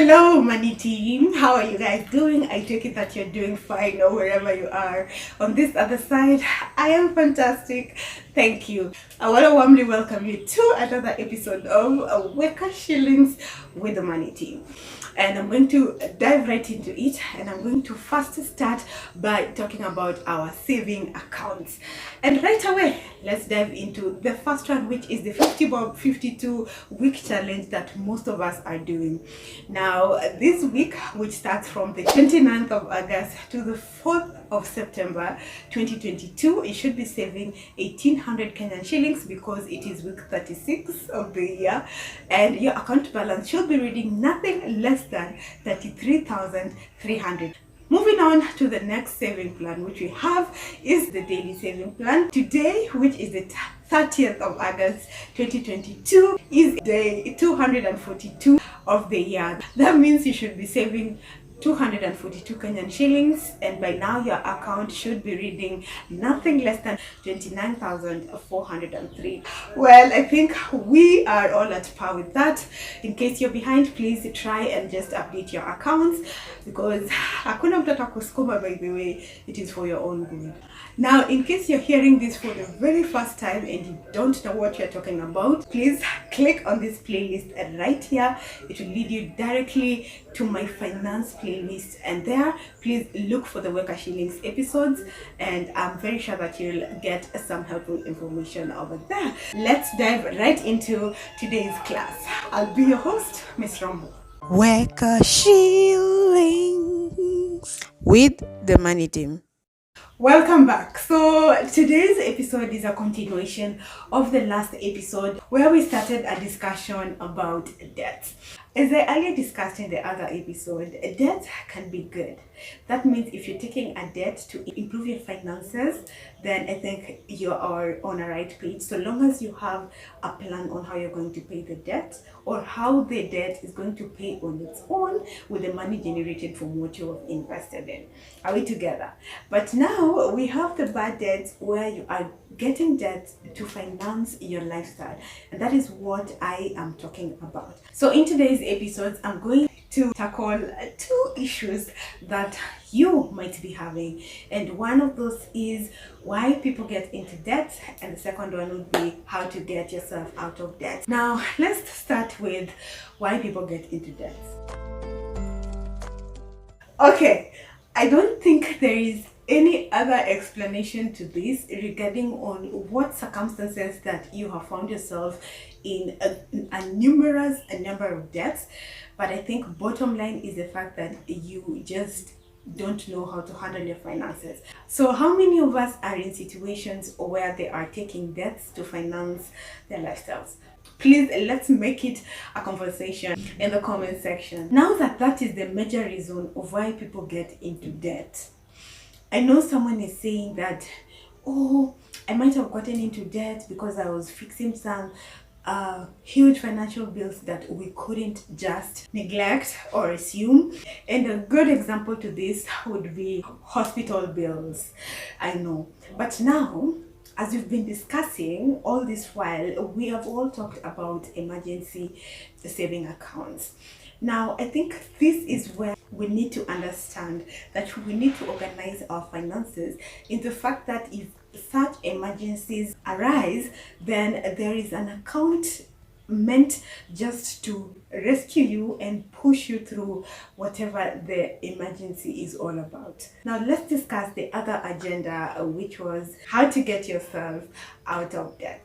Hello, money team. How are you guys doing? I take it that you're doing fine or wherever you are. On this other side, I am fantastic. Thank you. I want to warmly welcome you to another episode of WEKA Shillings with the money team. And I'm going to dive right into it, and I'm going to first start by talking about our saving accounts. And right away, let's dive into the first one, which is the 52 week challenge that most of us are doing. Now, this week, which starts from the 29th of August to the 4th of September 2022, you should be saving 1800 Kenyan shillings because it is week 36 of the year, and your account balance should be reading nothing less than 33,300. Moving on to the next saving plan, which we have is the daily saving plan. Today, which is the 30th of August 2022, is day 242 of the year. That means you should be saving 242 Kenyan shillings, and by now your account should be reading nothing less than 29,403. Well, I think we are all at par with that. In case you're behind, please try and just update your accounts, because hakuna mtu atakusukuma, by the way, it is for your own good. Now, in case you're hearing this for the very first time and you don't know what you're talking about, please click on this playlist right here. It will lead you directly to my finance playlist, and there please look for the WEKA Shillings episodes, and I'm very sure that you'll get some helpful information over there. Let's dive right into today's class. I'll be your host, Ms Rombo. WEKA Shillings with the money team. Welcome back. So today's episode is a continuation of the last episode where we started a discussion about debt. As I earlier discussed in the other episode, debt can be good. That means if you're taking a debt to improve your finances, then I think you are on a right page, so long as you have a plan on how you're going to pay the debt, or how the debt is going to pay on its own with the money generated from what you have invested in. Are we together? But now we have the bad debts where you are getting debt to finance your lifestyle, and that is what I am talking about. So in today's episodes, I'm going to tackle two issues that you might be having, and one of those is why people get into debt, and the second one would be how to get yourself out of debt. Now let's start with why people get into debt. Okay, I don't think there is any other explanation to this regarding on what circumstances that you have found yourself in a numerous number of debts, but I think bottom line is the fact that you just don't know how to handle your finances. So how many of us are in situations where they are taking debts to finance their lifestyles? Please, let's make it a conversation in the comment section. Now that is the major reason of why people get into debt. I know someone is saying that, oh, I might have gotten into debt because I was fixing some huge financial bills that we couldn't just neglect or assume. And a good example to this would be hospital bills. I know. But now, as we've been discussing all this while, we have all talked about emergency saving accounts. Now, I think this is where we need to understand that we need to organize our finances in the fact that if such emergencies arise, then there is an account meant just to rescue you and push you through whatever the emergency is all about. Now let's discuss the other agenda, which was how to get yourself out of debt.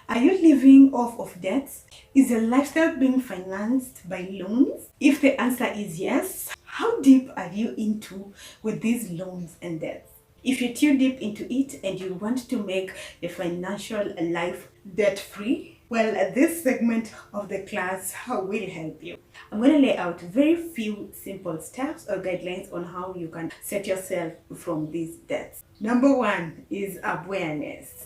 Are you living off of debts? Is your lifestyle being financed by loans? If the answer is yes, how deep are you into with these loans and debts? If you're too deep into it and you want to make your financial life debt-free, well, this segment of the class will help you. I'm going to lay out very few simple steps or guidelines on how you can set yourself from these debts. Number one is awareness.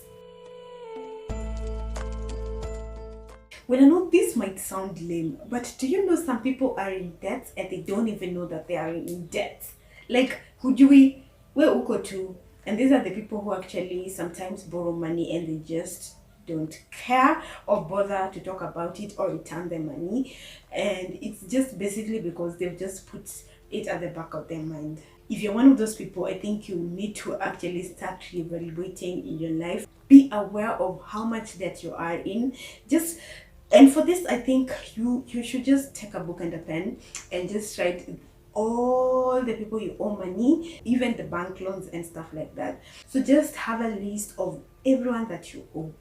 Well, I know this might sound lame, but do you know some people are in debt and they don't even know that they are in debt? Like, hujui, we uko tu. And these are the people who actually sometimes borrow money and they just don't care or bother to talk about it or return the money, and it's just basically because they've just put it at the back of their mind. If you're one of those people, I think you need to actually start reevaluating in your life. Be aware of how much debt you are in. And for this, I think you should just take a book and a pen and just write all the people you owe money, even the bank loans and stuff like that. So just have a list of everyone that you owe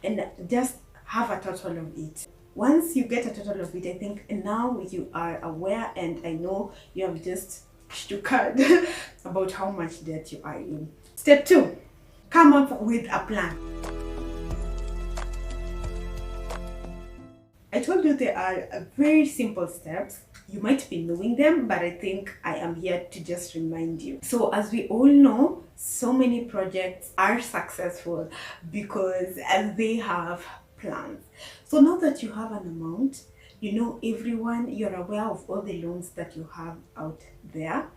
and just have a total of it. Once you get a total of it, I think now you are aware, and I know you have just stuckered about how much debt you are in. Step 2, come up with a plan. I told you there are very simple steps. You might be knowing them, but I think I am here to just remind you. So as we all know, so many projects are successful because they have plans. So now that you have an amount, you know everyone, you're aware of all the loans that you have out there.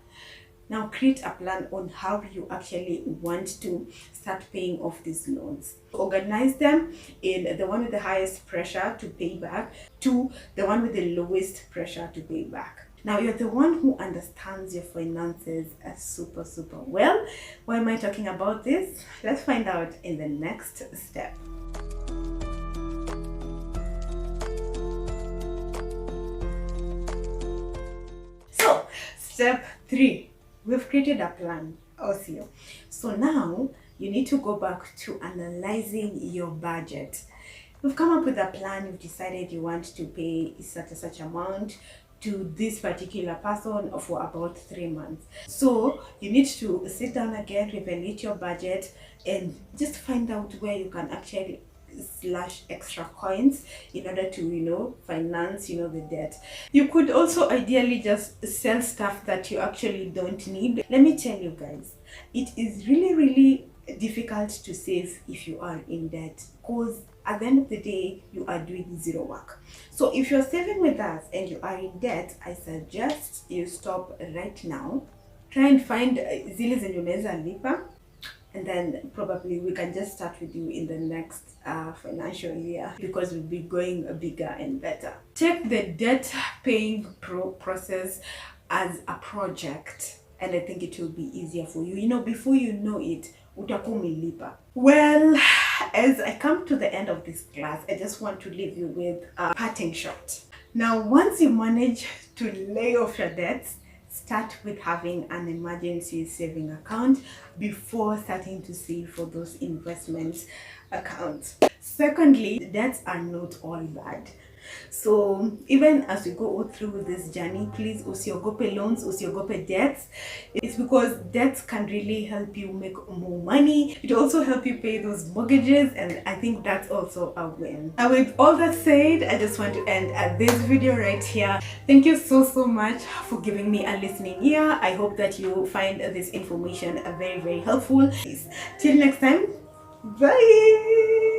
Now create a plan on how you actually want to start paying off these loans. Organize them in the one with the highest pressure to pay back to the one with the lowest pressure to pay back. Now you're the one who understands your finances super well. Why am I talking about this? Let's find out in the next step. So step 3. We've created a plan, also. So now you need to go back to analyzing your budget. You've come up with a plan, you've decided you want to pay such amount to this particular person for about 3 months. So you need to sit down again, evaluate your budget, and just find out where you can actually slash extra coins in order to finance the debt. You could also ideally just sell stuff that you actually don't need. Let me tell you guys, it is really difficult to save if you are in debt, because at the end of the day you are doing zero work. So if you're saving with us and you are in debt, I suggest you stop right now. Try and find zile zenye unaweza lipa, and then probably we can just start with you in the next financial year, because we'll be going bigger and better. Take the debt paying process as a project, and I think it will be easier for you. Before you know it, utakuwa umelipa. Well, as I come to the end of this class, I just want to leave you with a parting shot. Now, once you manage to lay off your debts, start with having an emergency saving account before starting to save for those investment accounts. Secondly, debts are not all bad. So even as we go through this journey, please usiogope loans, usiogope debts. It's because debts can really help you make more money. It also help you pay those mortgages, and I think that's also a win. And with all that said, I just want to end this video right here. Thank you so much for giving me a listening ear. I hope that you find this information very helpful. Till next time, bye.